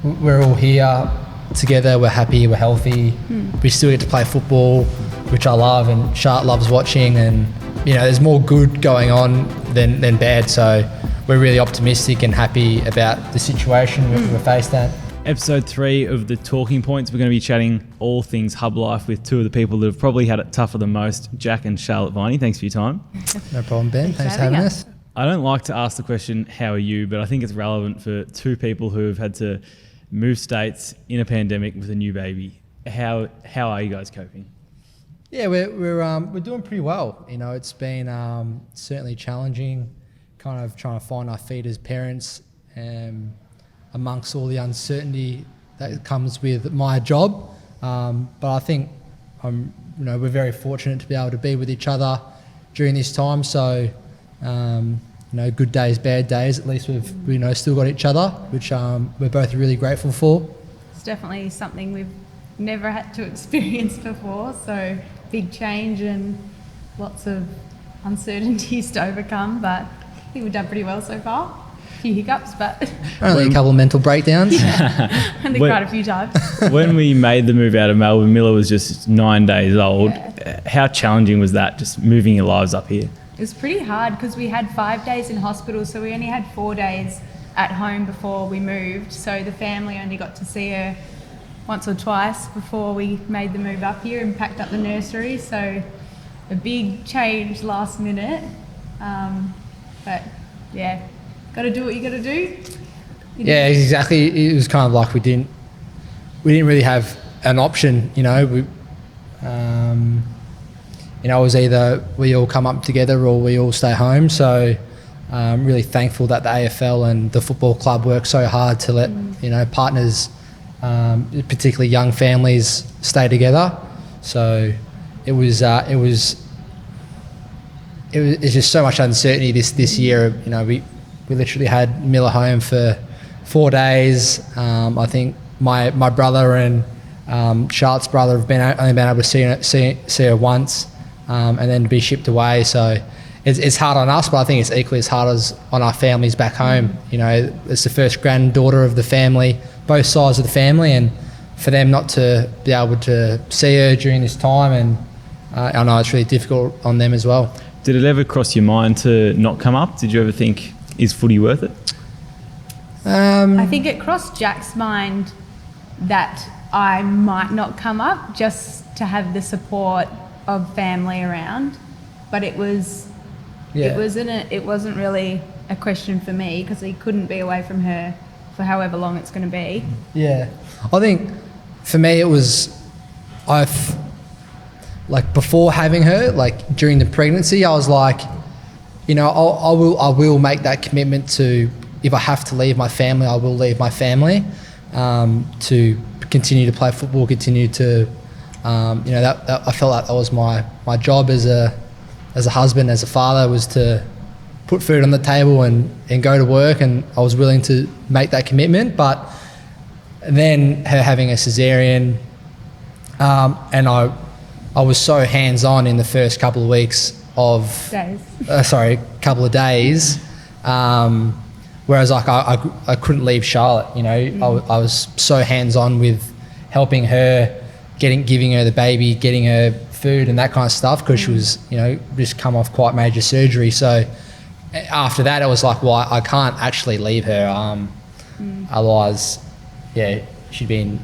we're all here together, we're happy, we're healthy. We still get to play football, which I love, and Charlotte loves watching, and there's more good going on than bad, so we're really optimistic and happy about the situation we're faced at. Episode 3 of The Talking Points, we're going to be chatting all things hub life with two of the people that have probably had it tougher than most, Jack and Charlotte Viney. Thanks for your time. No problem, Ben. Thanks for having us. I don't like to ask the question, how are you? But I think it's relevant for two people who have had to move states in a pandemic with a new baby. How are you guys coping? Yeah, we're doing pretty well. It's been certainly challenging, kind of trying to find our feet as parents, amongst all the uncertainty that comes with my job. But I think we're very fortunate to be able to be with each other during this time. So, good days, bad days, at least we've still got each other, which we're both really grateful for. It's definitely something we've never had to experience before. So big change and lots of uncertainties to overcome, but I think we've done pretty well so far. A few hiccups, but only a couple of mental breakdowns. Only quite a few times. When we made the move out of Melbourne, Mila was just 9 days old. Yeah. How challenging was that, just moving your lives up here? It was pretty hard because we had 5 days in hospital, so we only had 4 days at home before we moved. So the family only got to see her once or twice before we made the move up here and packed up the nursery. So a big change last minute, but yeah. Got to do what you got to do. Yeah, exactly. It was kind of like we didn't really have an option. It was either we all come up together or we all stay home. So I'm really thankful that the AFL and the football club work so hard to let partners, particularly young families, stay together. So it's just so much uncertainty this year. We literally had Mila home for 4 days. I think my brother and Charlotte's brother have only been able to see her once, and then to be shipped away. So it's hard on us, but I think it's equally as hard as on our families back home. It's the first granddaughter of the family, both sides of the family, and for them not to be able to see her during this time, and I know it's really difficult on them as well. Did it ever cross your mind to not come up? Did you ever think, is footy worth it? I think it crossed Jack's mind that I might not come up just to have the support of family around, but it wasn't really a question for me because he couldn't be away from her for however long it's going to be. Yeah, I think for me it was before having her, during the pregnancy, I was like, I will make that commitment to, if I have to leave my family, I will leave my family, to continue to play football, continue to, that I felt like that was my job as a husband, as a father, was to put food on the table and go to work, and I was willing to make that commitment. But then her having a cesarean, and I was so hands-on in the first couple of weeks couple of days, whereas I couldn't leave Charlotte. I was so hands-on with helping her, giving her the baby, getting her food and that kind of stuff, because she was just come off quite major surgery. So after that it was like, well, I can't actually leave her, otherwise she'd be in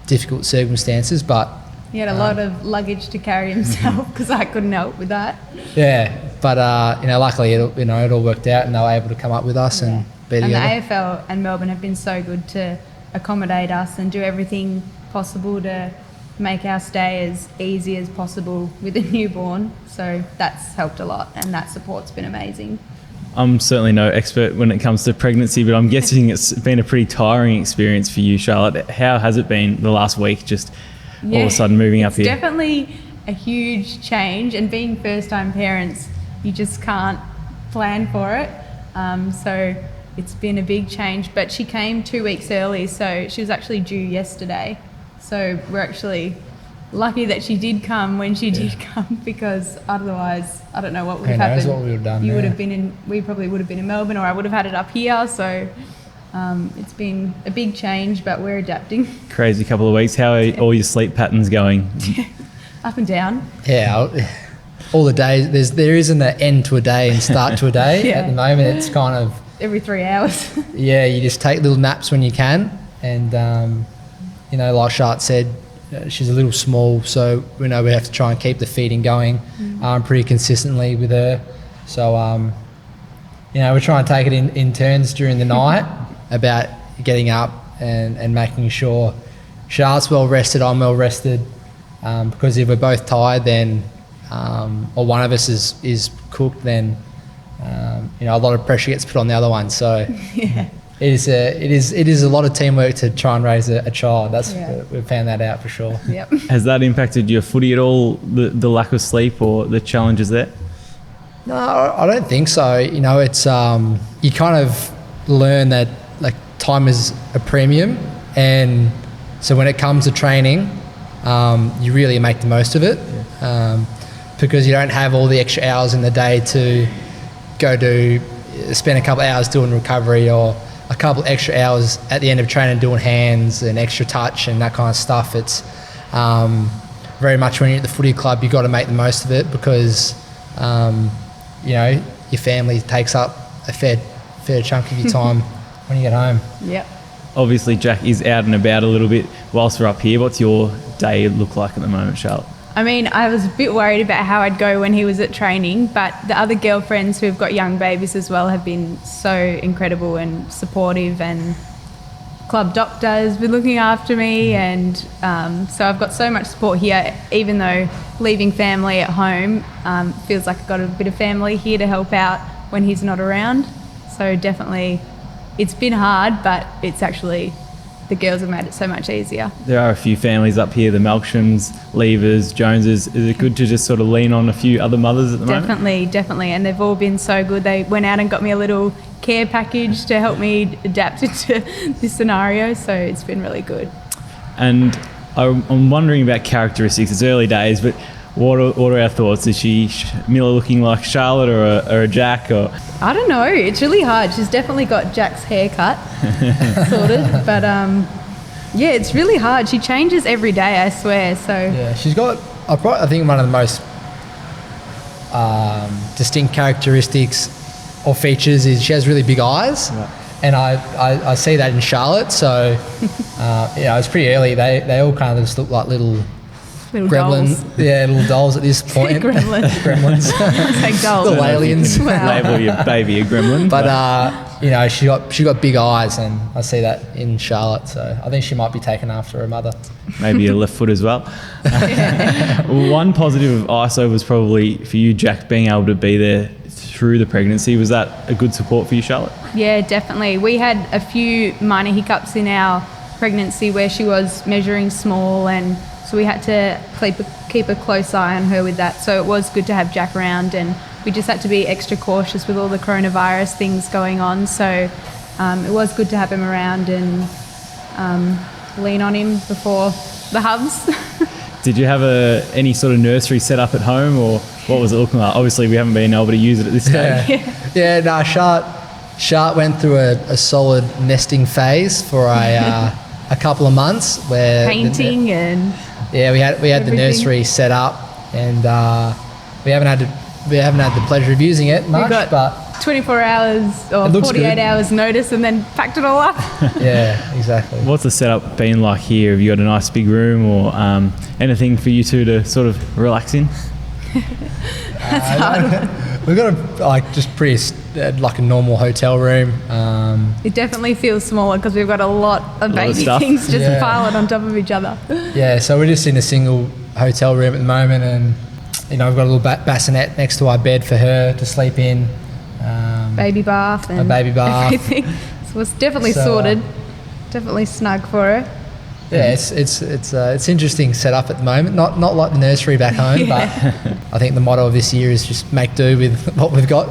difficult circumstances. But he had a lot of luggage to carry himself because I couldn't help with that. Yeah, but luckily it all worked out, and they were able to come up with us and be together. And the AFL and Melbourne have been so good to accommodate us and do everything possible to make our stay as easy as possible with a newborn. So that's helped a lot, and that support's been amazing. I'm certainly no expert when it comes to pregnancy, but I'm guessing it's been a pretty tiring experience for you, Charlotte. How has it been the last week, just all of a sudden moving up here? It's definitely a huge change, and being first-time parents, you just can't plan for it. So it's been a big change, but she came 2 weeks early, so she was actually due yesterday. So we're actually lucky that she did come when she did come, because otherwise I don't know what would have happened. What we would have done. We probably would have been in Melbourne, or I would have had it up here. So It's been a big change, but we're adapting. Crazy couple of weeks. How are all your sleep patterns going? Up and down. Yeah, all the days. There isn't an end to a day and start to a day. Yeah. At the moment, it's kind of Every 3 hours. yeah. You just take little naps when you can, and like Charlotte said, she's a little small, so we have to try and keep the feeding going pretty consistently with her. So we're trying to take it in turns during the night about getting up and making sure Charlotte's well rested, I'm well rested, because if we're both tired, then or one of us is cooked, then a lot of pressure gets put on the other one. So Yeah. it is a lot of teamwork to try and raise a child. Yeah. We've found that out for sure. Yep. Has that impacted your footy at all, the lack of sleep or the challenges there? No, I don't think so. It's you kind of learn that like time is a premium, and so when it comes to training, you really make the most of it, because you don't have all the extra hours in the day to spend a couple of hours doing recovery, or a couple extra hours at the end of training doing hands and extra touch and that kind of stuff. It's very much when you're at the footy club, you've got to make the most of it, because your family takes up a fair chunk of your time when you get home. Yep. Obviously, Jack is out and about a little bit whilst we're up here. What's your day look like at the moment, Charlotte? I mean, I was a bit worried about how I'd go when he was at training, but the other girlfriends who've got young babies as well have been so incredible and supportive, and club doctor has been looking after me, and so I've got so much support here, even though leaving family at home feels like I've got a bit of family here to help out when he's not around. So definitely it's been hard, but it's actually, the girls have made it so much easier. There are a few families up here, the Melkshams, Levers, Joneses. Is it good to just sort of lean on a few other mothers at the moment? Definitely, and they've all been so good. They went out and got me a little care package to help me adapt into this scenario, so it's been really good. And I'm wondering about characteristics. It's early days, but what are our thoughts? Is Mila looking like Charlotte or a Jack? Or I don't know, it's really hard. She's definitely got Jack's haircut sorted, but yeah, it's really hard. She changes every day, I swear. So Yeah, she's got, I think, one of the most distinct characteristics or features is she has really big eyes. Right. And I see that in Charlotte. So it's pretty early. They all kind of just look like little gremlins. dolls. Yeah, little dolls at this point. Gremlins. Gremlins. It's like dolls. Little aliens. Wow. label your baby a gremlin. But she got big eyes, and I see that in Charlotte. So I think she might be taken after her mother. Maybe a left foot as well. One positive of ISO was probably for you, Jack, being able to be there through the pregnancy. Was that a good support for you, Charlotte? Yeah, definitely. We had a few minor hiccups in our pregnancy where she was measuring small, and so we had to keep a close eye on her with that. So it was good to have Jack around, and we just had to be extra cautious with all the coronavirus things going on. So it was good to have him around and lean on him before the hubs. Did you have any sort of nursery set up at home, or what was it looking like? Obviously, we haven't been able to use it at this stage. No, Charlotte went through a solid nesting phase for a couple of months where Painting and we had everything. the nursery set up, and we haven't had the pleasure of using it much, we got but 24 hours or It looks 48 good. hours notice and then packed it all up. yeah, exactly. What's the setup been like here? Have you got a nice big room, or anything for you two to sort of relax in? That's hard. We've got like a normal hotel room. It definitely feels smaller because we've got a lot of lot of baby stuff. things just Yeah. piled on top of each other. Yeah, so we're just in a single hotel room at the moment, and we've got a little bassinet next to our bed for her to sleep in. Baby bath and baby bath. everything. So it's definitely So, sorted. Definitely snug for her. Yeah, it's interesting setup at the moment. Not like the nursery back home, but I think the motto of this year is just make do with what we've got.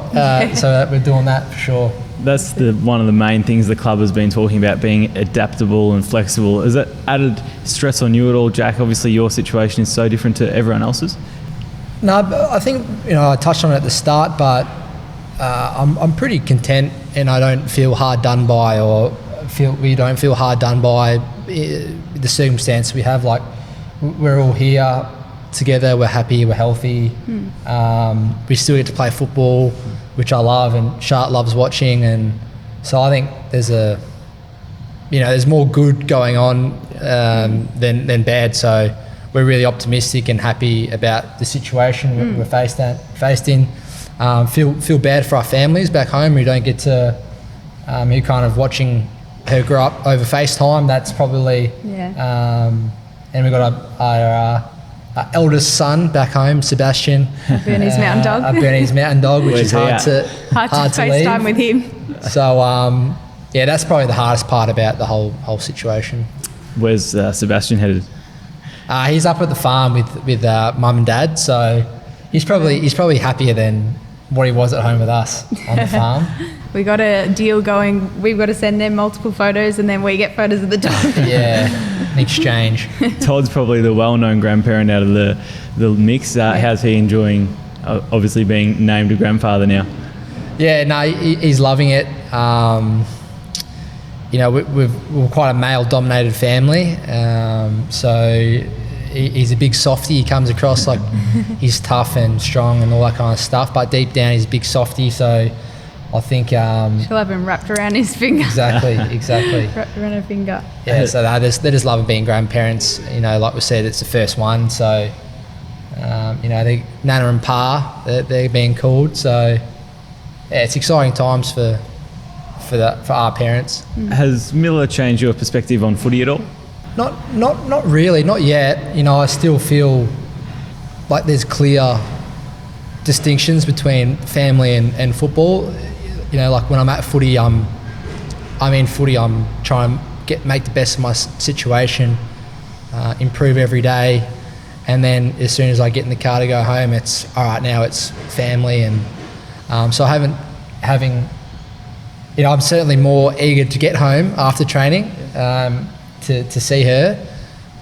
So that we're doing that for sure. That's one of the main things the club has been talking about, being adaptable and flexible. Has that added stress on you at all, Jack? Obviously, your situation is so different to everyone else's. No, but I think I touched on it at the start, but I'm pretty content, and I don't feel hard done by or we don't feel hard done by the circumstance we have. Like, we're all here together, we're happy, we're healthy. We still get to play football, which I love, and Sharp loves watching, and so I think there's more good going on than bad. So we're really optimistic and happy about the situation we're faced in. Feel bad for our families back home who don't get to, who kind of watching her grow up over FaceTime. That's probably, and we've got our eldest son back home, Sebastian. Vineys mountain dog. Vineys mountain dog, which is hard to FaceTime leave. with him. So that's probably the hardest part about the whole situation. Where's Sebastian headed? He's up at the farm with mum and dad, so he's probably happier than what he was at home with us on the farm. We got a deal going. We've got to send them multiple photos, and then we get photos of the dog. Yeah, an exchange. Todd's probably the well-known grandparent out of the mix. How's he enjoying, obviously being named a grandfather now? Yeah, no, he's loving it. We're quite a male-dominated family, so he's a big softie. He comes across like he's tough and strong and all that kind of stuff, but deep down he's a big softie. So I think she'll have him wrapped around his finger. Exactly. Wrapped around her finger. Yeah, so they just love being grandparents. Like we said, it's the first one. So they Nana and Pa, they're being called. So yeah, it's exciting times for our parents. Has Mila changed your perspective on footy at all? Not really, not yet. I still feel like there's clear distinctions between family and football. Like when I'm at footy, I'm in footy. I'm trying to make the best of my situation, improve every day, and then as soon as I get in the car to go home, it's all right. Now it's family, and so I'm certainly more eager to get home after training to see her,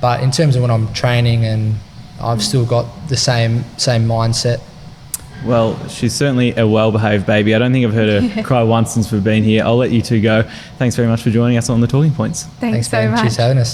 but in terms of when I'm training, and I've still got the same mindset. Well, she's certainly a well-behaved baby. I don't think I've heard her cry once since we've been here. I'll let you two go. Thanks very much for joining us on the Talking Points. Thanks so Ben. much. Cheers for having us.